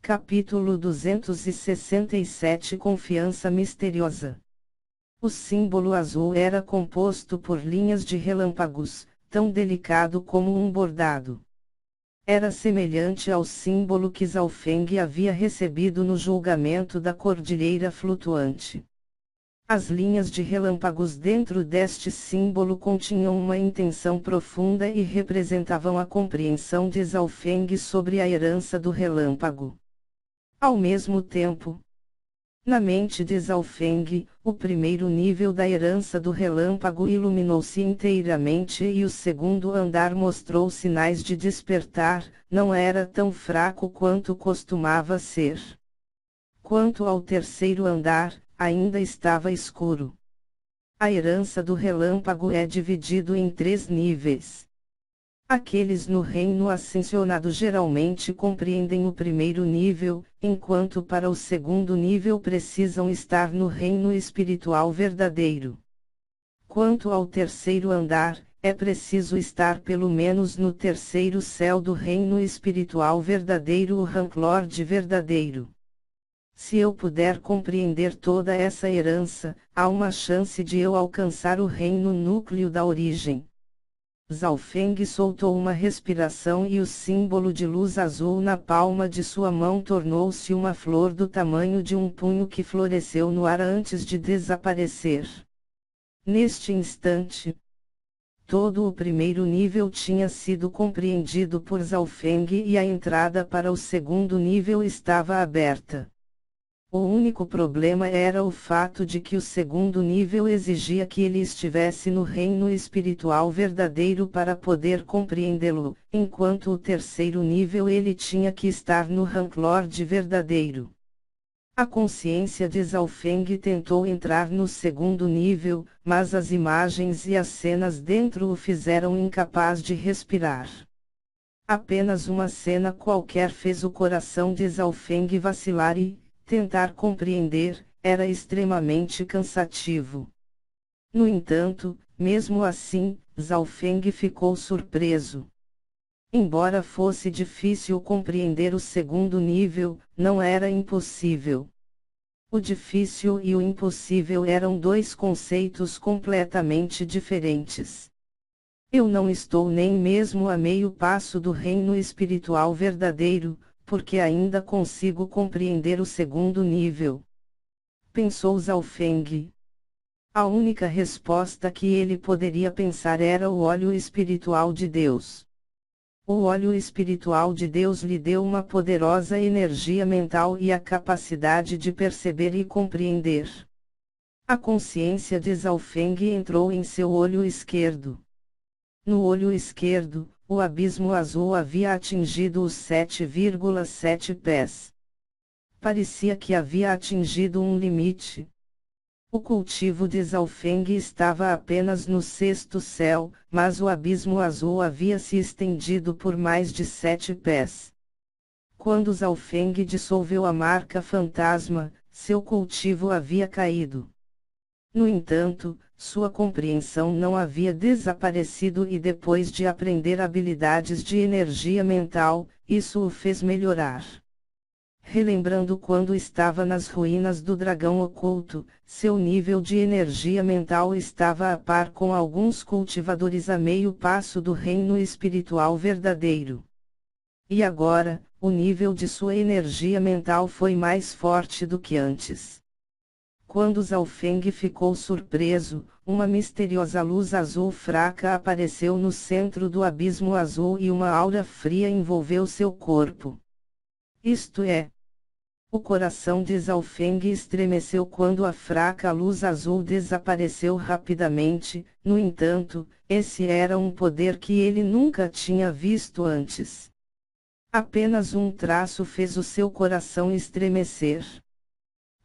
Capítulo 267 Confiança misteriosa. O símbolo azul era composto por linhas de relâmpagos, tão delicado como um bordado. Era semelhante ao símbolo que Zhaofeng havia recebido no julgamento da cordilheira flutuante. As linhas de relâmpagos dentro deste símbolo continham uma intenção profunda e representavam a compreensão de Zhaofeng sobre a herança do relâmpago. Ao mesmo tempo, na mente de Zhaofeng, o primeiro nível da herança do relâmpago iluminou-se inteiramente e o segundo andar mostrou sinais de despertar, não era tão fraco quanto costumava ser. Quanto ao terceiro andar, ainda estava escuro. A herança do relâmpago é dividido em 3 níveis. Aqueles no reino ascensionado geralmente compreendem o primeiro nível, enquanto para o segundo nível precisam estar no reino espiritual verdadeiro. Quanto ao terceiro andar, é preciso estar pelo menos no terceiro céu do reino espiritual verdadeiro, o Ranklord verdadeiro. Se eu puder compreender toda essa herança, há uma chance de eu alcançar o reino núcleo da origem. Zhaofeng soltou uma respiração e o símbolo de luz azul na palma de sua mão tornou-se uma flor do tamanho de um punho que floresceu no ar antes de desaparecer. Neste instante, todo o primeiro nível tinha sido compreendido por Zhaofeng e a entrada para o segundo nível estava aberta. O único problema era o fato de que o segundo nível exigia que ele estivesse no reino espiritual verdadeiro para poder compreendê-lo, enquanto o terceiro nível ele tinha que estar no Ranklord verdadeiro. A consciência de Zhaofeng tentou entrar no segundo nível, mas as imagens e as cenas dentro o fizeram incapaz de respirar. Apenas uma cena qualquer fez o coração de Zhaofeng vacilar e, tentar compreender, era extremamente cansativo. No entanto, mesmo assim, Zhaofeng ficou surpreso. Embora fosse difícil compreender o segundo nível, não era impossível. O difícil e o impossível eram 2 conceitos completamente diferentes. Eu não estou nem mesmo a meio passo do reino espiritual verdadeiro, porque ainda consigo compreender o segundo nível. Pensou Zhaofeng. A única resposta que ele poderia pensar era o óleo espiritual de Deus. O óleo espiritual de Deus lhe deu uma poderosa energia mental e a capacidade de perceber e compreender. A consciência de Zhaofeng entrou em seu olho esquerdo. No olho esquerdo, o abismo azul havia atingido os 7,7 pés. Parecia que havia atingido um limite. O cultivo de Zhaofeng estava apenas no 6º céu, mas o abismo azul havia se estendido por mais de 7 pés. Quando Zhaofeng dissolveu a marca fantasma, seu cultivo havia caído. No entanto, sua compreensão não havia desaparecido e depois de aprender habilidades de energia mental, isso o fez melhorar. Relembrando quando estava nas ruínas do dragão oculto, seu nível de energia mental estava a par com alguns cultivadores a meio passo do reino espiritual verdadeiro. E agora, o nível de sua energia mental foi mais forte do que antes. Quando Zhaofeng ficou surpreso, uma misteriosa luz azul fraca apareceu no centro do abismo azul e uma aura fria envolveu seu corpo. Isto é, o coração de Zhaofeng estremeceu quando a fraca luz azul desapareceu rapidamente, no entanto, esse era um poder que ele nunca tinha visto antes. Apenas um traço fez o seu coração estremecer.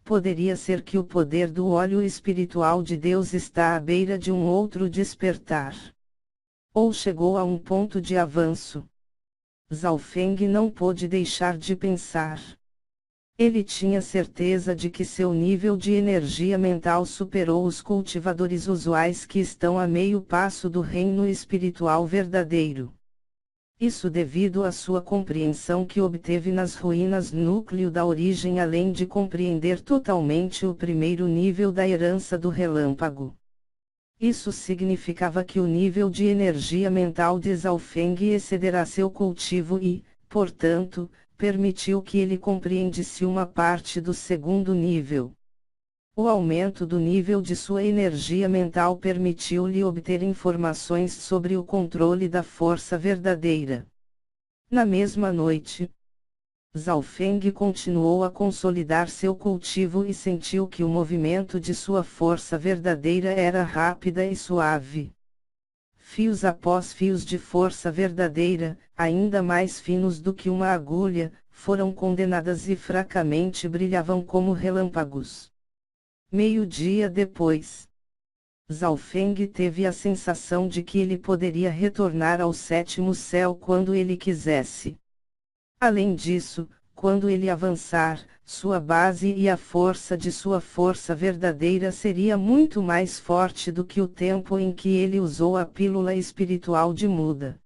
Poderia ser que o poder do óleo espiritual de Deus está à beira de um outro despertar. Ou chegou a um ponto de avanço. Zhaofeng não pôde deixar de pensar. Ele tinha certeza de que seu nível de energia mental superou os cultivadores usuais que estão a meio passo do reino espiritual verdadeiro. Isso devido à sua compreensão que obteve nas ruínas núcleo da origem, além de compreender totalmente o primeiro nível da herança do relâmpago. Isso significava que o nível de energia mental de Zhaofeng excederá seu cultivo e, portanto, permitiu que ele compreendesse uma parte do segundo nível. O aumento do nível de sua energia mental permitiu-lhe obter informações sobre o controle da força verdadeira. Na mesma noite, Zhaofeng continuou a consolidar seu cultivo e sentiu que o movimento de sua força verdadeira era rápida e suave. Fios após fios de força verdadeira, ainda mais finos do que uma agulha, foram condenadas e fracamente brilhavam como relâmpagos. Meio-dia depois, Zhaofeng teve a sensação de que ele poderia retornar ao sétimo céu quando ele quisesse. Além disso, quando ele avançar, sua base e a força de sua força verdadeira seria muito mais forte do que o tempo em que ele usou a pílula espiritual de muda.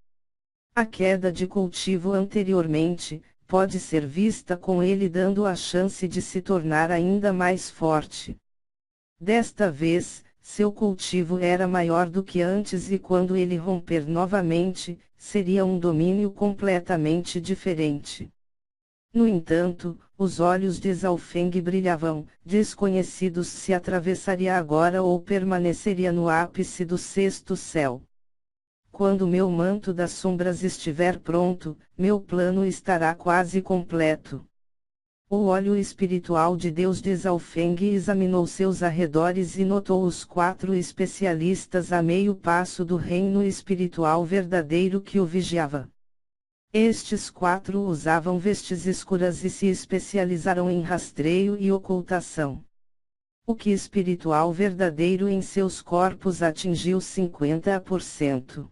A queda de cultivo anteriormente, pode ser vista com ele dando a chance de se tornar ainda mais forte. Desta vez, seu cultivo era maior do que antes e quando ele romper novamente, seria um domínio completamente diferente. No entanto, os olhos de Zhaofeng brilhavam, desconhecidos se atravessaria agora ou permaneceria no ápice do sexto céu. Quando meu manto das sombras estiver pronto, meu plano estará quase completo. O olho espiritual de Deus de Zhaofeng examinou seus arredores e notou os 4 especialistas a meio passo do reino espiritual verdadeiro que o vigiava. Estes 4 usavam vestes escuras e se especializaram em rastreio e ocultação. O que espiritual verdadeiro em seus corpos atingiu 50%.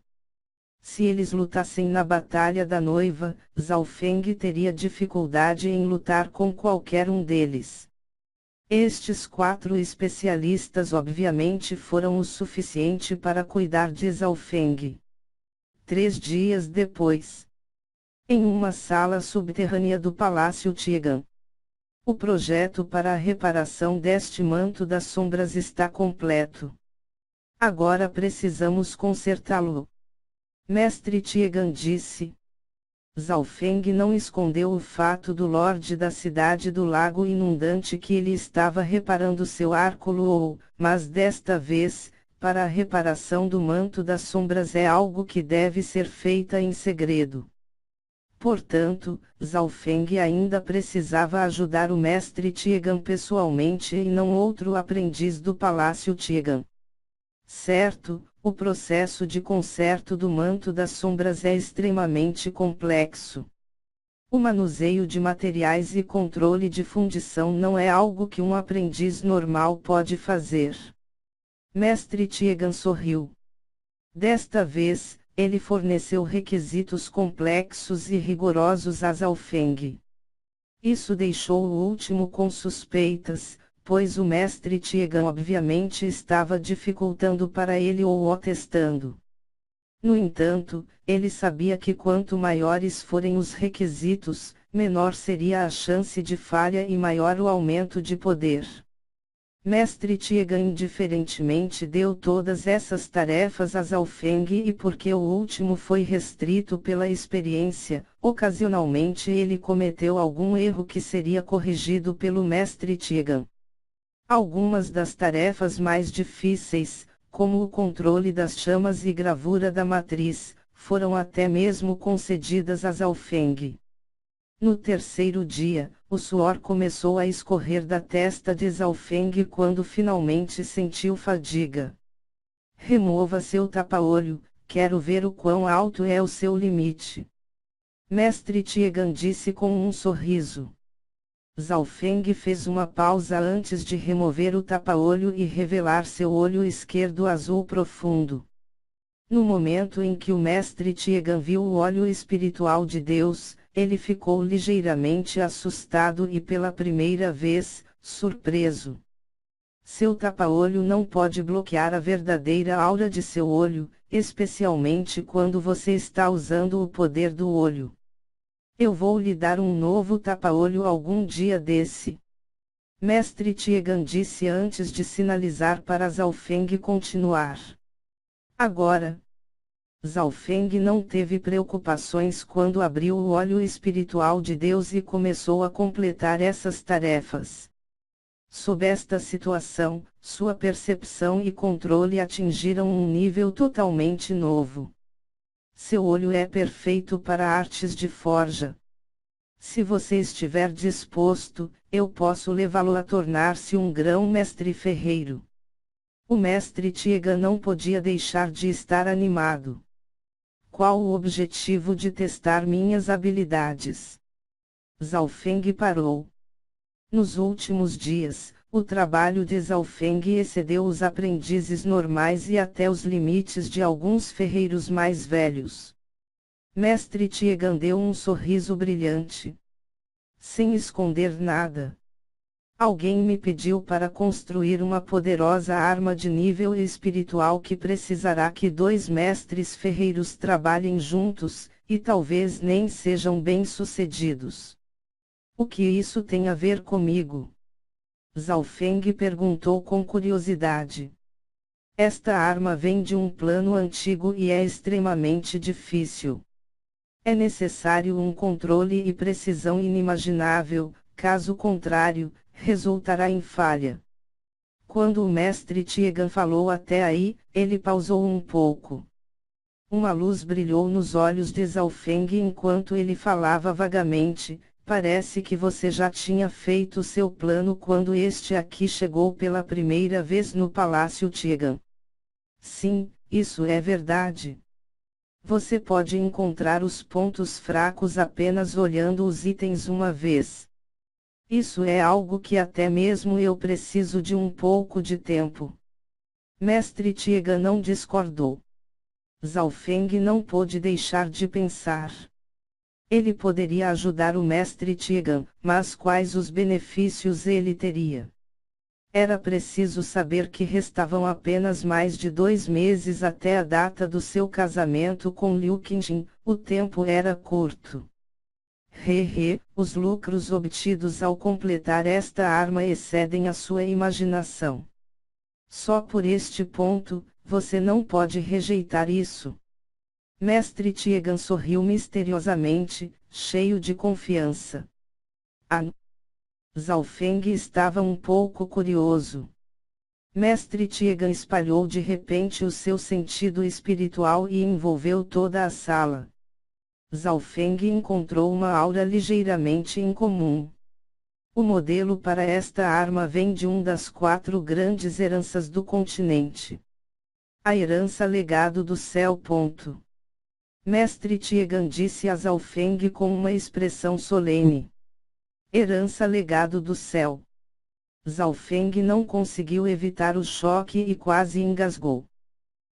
Se eles lutassem na Batalha da Noiva, Zhaofeng teria dificuldade em lutar com qualquer um deles. Estes 4 especialistas obviamente foram o suficiente para cuidar de Zhaofeng. 3 dias depois, em uma sala subterrânea do Palácio Tiegan, o projeto para a reparação deste manto das sombras está completo. Agora precisamos consertá-lo. Mestre Tiegan disse. Zhaofeng não escondeu o fato do Lorde da Cidade do Lago Inundante que ele estava reparando seu arco Luou, mas desta vez, para a reparação do manto das sombras é algo que deve ser feita em segredo. Portanto, Zhaofeng ainda precisava ajudar o Mestre Tiegan pessoalmente e não outro aprendiz do Palácio Tiegan. Certo, o processo de conserto do manto das sombras é extremamente complexo. O manuseio de materiais e controle de fundição não é algo que um aprendiz normal pode fazer. Mestre Tiegan sorriu. Desta vez, ele forneceu requisitos complexos e rigorosos a Zhaofeng. Isso deixou o último com suspeitas, pois o Mestre Tiegan obviamente estava dificultando para ele ou o testando. No entanto, ele sabia que quanto maiores forem os requisitos, menor seria a chance de falha e maior o aumento de poder. Mestre Tiegan indiferentemente deu todas essas tarefas a Zhaofeng e porque o último foi restrito pela experiência, ocasionalmente ele cometeu algum erro que seria corrigido pelo Mestre Tiegan. Algumas das tarefas mais difíceis, como o controle das chamas e gravura da matriz, foram até mesmo concedidas a Zhaofeng. No terceiro dia, o suor começou a escorrer da testa de Zhaofeng quando finalmente sentiu fadiga. Remova seu tapa-olho, quero ver o quão alto é o seu limite. Mestre Tiegan disse com um sorriso. Zhaofeng fez uma pausa antes de remover o tapa-olho e revelar seu olho esquerdo azul profundo. No momento em que o Mestre Tiegan viu o olho espiritual de Deus, ele ficou ligeiramente assustado e pela primeira vez, surpreso. Seu tapa-olho não pode bloquear a verdadeira aura de seu olho, especialmente quando você está usando o poder do olho. Eu vou lhe dar um novo tapa-olho algum dia desse. Mestre Tiegan disse antes de sinalizar para Zhao Feng continuar. Agora. Zhao Feng não teve preocupações quando abriu o olho espiritual de Deus e começou a completar essas tarefas. Sob esta situação, sua percepção e controle atingiram um nível totalmente novo. Seu olho é perfeito para artes de forja. Se você estiver disposto, eu posso levá-lo a tornar-se um grão-mestre ferreiro. O mestre Tiegan não podia deixar de estar animado. Qual o objetivo de testar minhas habilidades? Zhao Feng parou. Nos últimos dias, o trabalho de Zhao Feng excedeu os aprendizes normais e até os limites de alguns ferreiros mais velhos. Mestre Tiegan deu um sorriso brilhante. Sem esconder nada. Alguém me pediu para construir uma poderosa arma de nível espiritual que precisará que 2 mestres ferreiros trabalhem juntos, e talvez nem sejam bem-sucedidos. O que isso tem a ver comigo? Zhao Feng perguntou com curiosidade. Esta arma vem de um plano antigo e é extremamente difícil. É necessário um controle e precisão inimaginável, caso contrário, resultará em falha. Quando o mestre Tiegan falou até aí, ele pausou um pouco. Uma luz brilhou nos olhos de Zhao Feng enquanto ele falava vagamente. Parece que você já tinha feito seu plano quando este aqui chegou pela primeira vez no Palácio Tiegan. Sim, isso é verdade. Você pode encontrar os pontos fracos apenas olhando os itens uma vez. Isso é algo que até mesmo eu preciso de um pouco de tempo. Mestre Tiegan não discordou. Zhao Feng não pôde deixar de pensar. Ele poderia ajudar o mestre Tiegan, mas quais os benefícios ele teria? Era preciso saber que restavam apenas mais de 2 meses até a data do seu casamento com Liu Qingjin, o tempo era curto. Os lucros obtidos ao completar esta arma excedem a sua imaginação. Só por este ponto, você não pode rejeitar isso. Mestre Tiegan sorriu misteriosamente, cheio de confiança. Zhao Feng estava um pouco curioso. Mestre Tiegan espalhou de repente o seu sentido espiritual e envolveu toda a sala. Zhao Feng encontrou uma aura ligeiramente incomum. O modelo para esta arma vem de uma das 4 grandes heranças do continente. A herança legado do céu. Mestre Tiegan disse a Zhao Feng com uma expressão solene. Herança legado do céu. Zhao Feng não conseguiu evitar o choque e quase engasgou.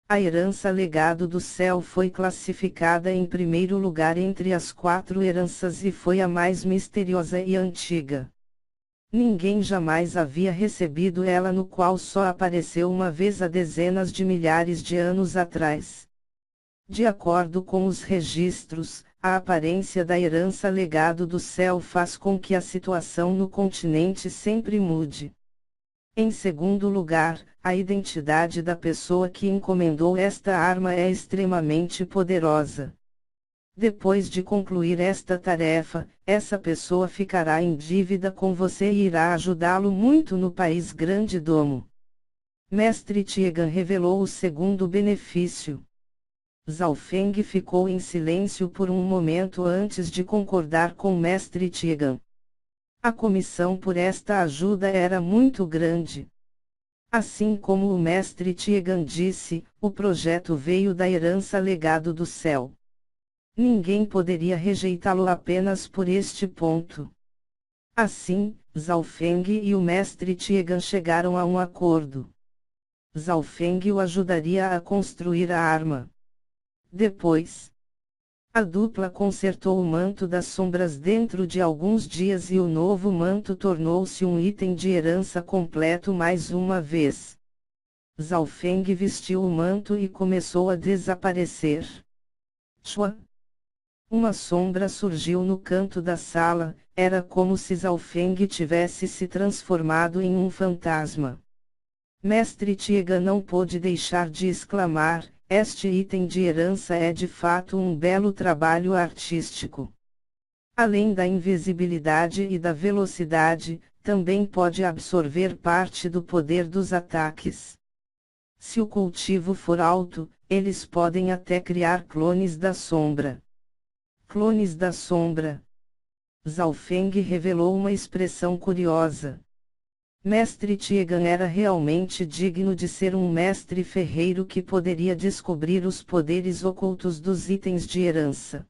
A herança legado do céu foi classificada em primeiro lugar entre as 4 heranças e foi a mais misteriosa e antiga. Ninguém jamais havia recebido ela, no qual só apareceu uma vez há dezenas de milhares de anos atrás. De acordo com os registros, a aparência da herança legado do céu faz com que a situação no continente sempre mude. Em segundo lugar, a identidade da pessoa que encomendou esta arma é extremamente poderosa. Depois de concluir esta tarefa, essa pessoa ficará em dívida com você e irá ajudá-lo muito no país Grande Domo. Mestre Tiegan revelou o segundo benefício. Zhao Feng ficou em silêncio por um momento antes de concordar com Mestre Tiegan. A comissão por esta ajuda era muito grande. Assim como o Mestre Tiegan disse, o projeto veio da herança legado do céu. Ninguém poderia rejeitá-lo apenas por este ponto. Assim, Zhao Feng e o Mestre Tiegan chegaram a um acordo. Zhao Feng o ajudaria a construir a arma. Depois, A dupla consertou o manto das sombras dentro de alguns dias e o novo manto tornou-se um item de herança completo mais uma vez. Zhao Feng vestiu o manto e começou a desaparecer. Chua! Uma sombra surgiu no canto da sala, era como se Zhao Feng tivesse se transformado em um fantasma. Mestre Tiega não pôde deixar de exclamar: este item de herança é de fato um belo trabalho artístico. Além da invisibilidade e da velocidade, também pode absorver parte do poder dos ataques. Se o cultivo for alto, eles podem até criar clones da sombra. Clones da sombra. Zhao Feng revelou uma expressão curiosa. Mestre Tiegan era realmente digno de ser um mestre ferreiro que poderia descobrir os poderes ocultos dos itens de herança.